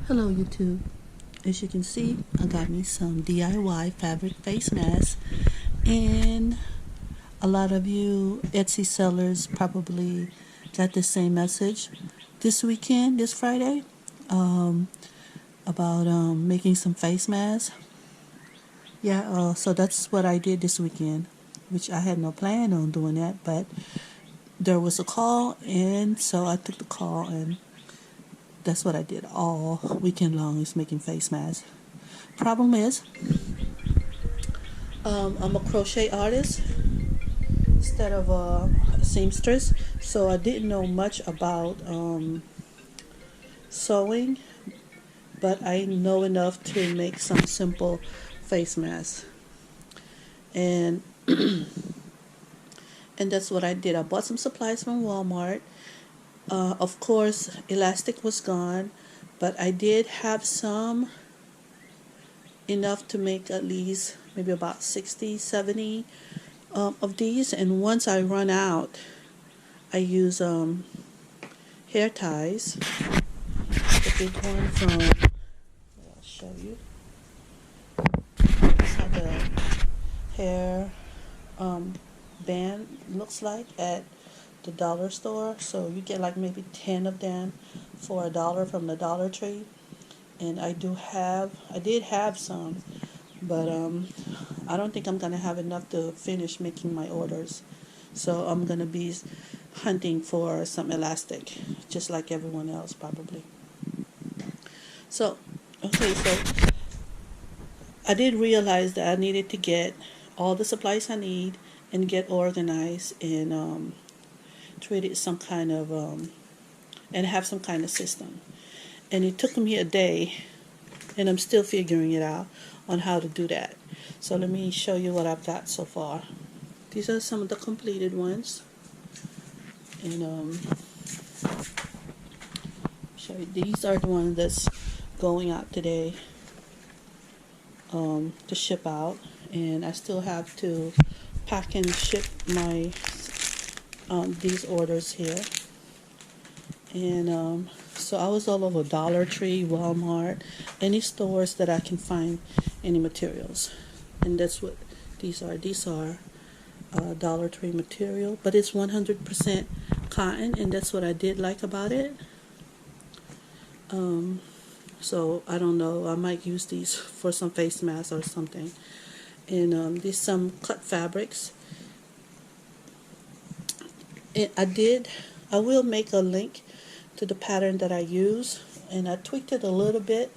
Hello YouTube. As you can see, I got me some DIY fabric face masks, and a lot of you Etsy sellers probably got the same message this weekend, this Friday, um, about making some face masks. So that's what I did this weekend, which I had no plan on doing that, but there was a call, and so I took the call, and that's what I did all weekend long, is making face masks. Problem is, I'm a crochet artist instead of a seamstress, so I didn't know much about sewing, but I know enough to make some simple face masks, and and that's what I did. I bought some supplies from Walmart. Of course, elastic was gone, but I did have some, enough to make at least maybe about 60, 70 of these. And once I run out, I use hair ties. The big one from, I'll show you. This is how the hair band looks like at the dollar store. So you get like maybe 10 of them for $1 from the Dollar Tree. And I did have some, but I don't think I'm gonna have enough to finish making my orders. So I'm gonna be hunting for some elastic, just like everyone else probably. So I did realize that I needed to get all the supplies I need and get organized, and create some kind of and have some kind of system. And it took me a day, and I'm still figuring it out on how to do that. So let me show you what I've got so far. These are some of the completed ones, and show you. These are the ones that's going out today to ship out, and I still have to pack and ship my these orders here. And so I was all over Dollar Tree, Walmart, any stores that I can find any materials. And that's what these are. These are Dollar Tree material, but it's 100% cotton, and that's what I did like about it. So I don't know, I might use these for some face masks or something. And these some cut fabrics. And I will make a link to the pattern that I use, and I tweaked it a little bit.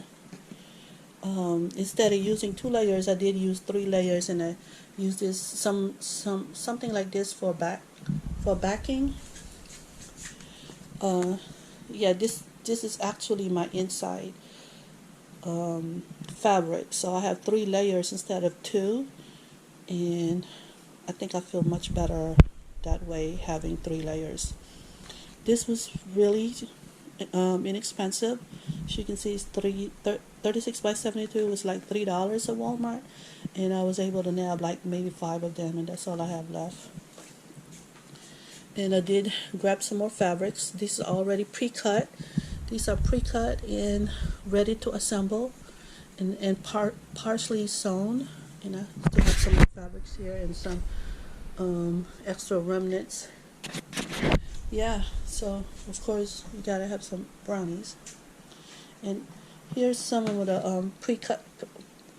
Instead of using 2 layers, I did use 3 layers, and I used this something like this for backing. This is actually my inside fabric, so I have 3 layers instead of 2, and I think I feel much better that way, having 3 layers. This was really inexpensive. As you can see, it's 36 by 72 was like $3 at Walmart, and I was able to nab like maybe 5 of them, and that's all I have left. And I did grab some more fabrics. These are already pre-cut. These are pre-cut and ready to assemble, and partially sewn. And I still have some more fabrics here and some extra remnants. Yeah, so of course you gotta have some brownies. And here's some of the pre-cut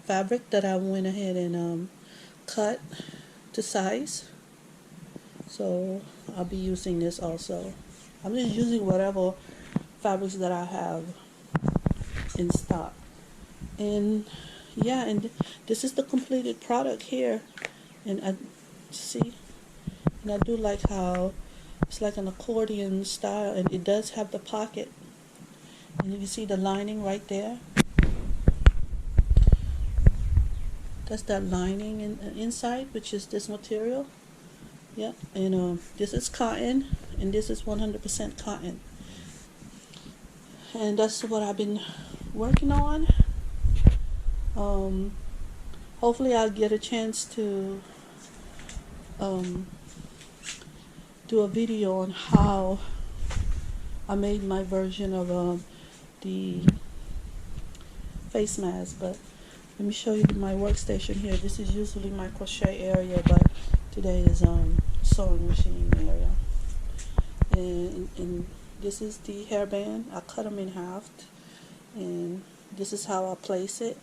fabric that I went ahead and cut to size. So I'll be using this also. I'm just using whatever fabrics that I have in stock. And yeah, and this is the completed product here. And I do like how it's like an accordion style, and it does have the pocket, and you can see the lining right there. That's that lining inside, which is this material. Yeah, and this is cotton, and this is 100% cotton, and that's what I've been working on. Hopefully I'll get a chance to do a video on how I made my version of the face mask. But let me show you my workstation here. This is usually my crochet area, but today is sewing machine area. And this is the hairband. I cut them in half, and this is how I place it.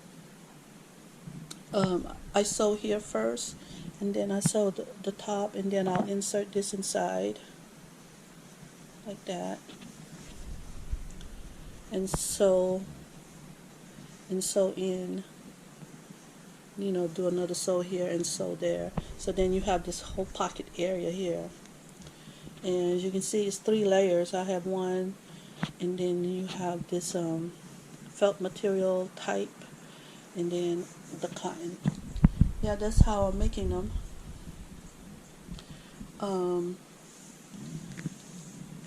I sew here first, and then I sew the top, and then I'll insert this inside like that, and sew in, you know, do another sew here and sew there. So then you have this whole pocket area here, and as you can see, it's 3 layers. I have one, and then you have this felt material type, and then the cotton. Yeah, that's how I'm making them.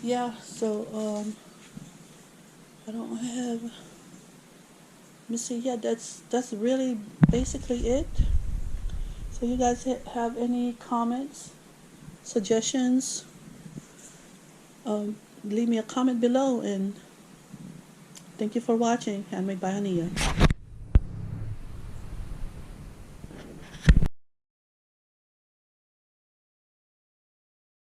Yeah, so I don't have, let me see. Yeah, that's really basically it. So you guys have any comments, suggestions? Leave me a comment below, and thank you for watching. Handmade by Ania.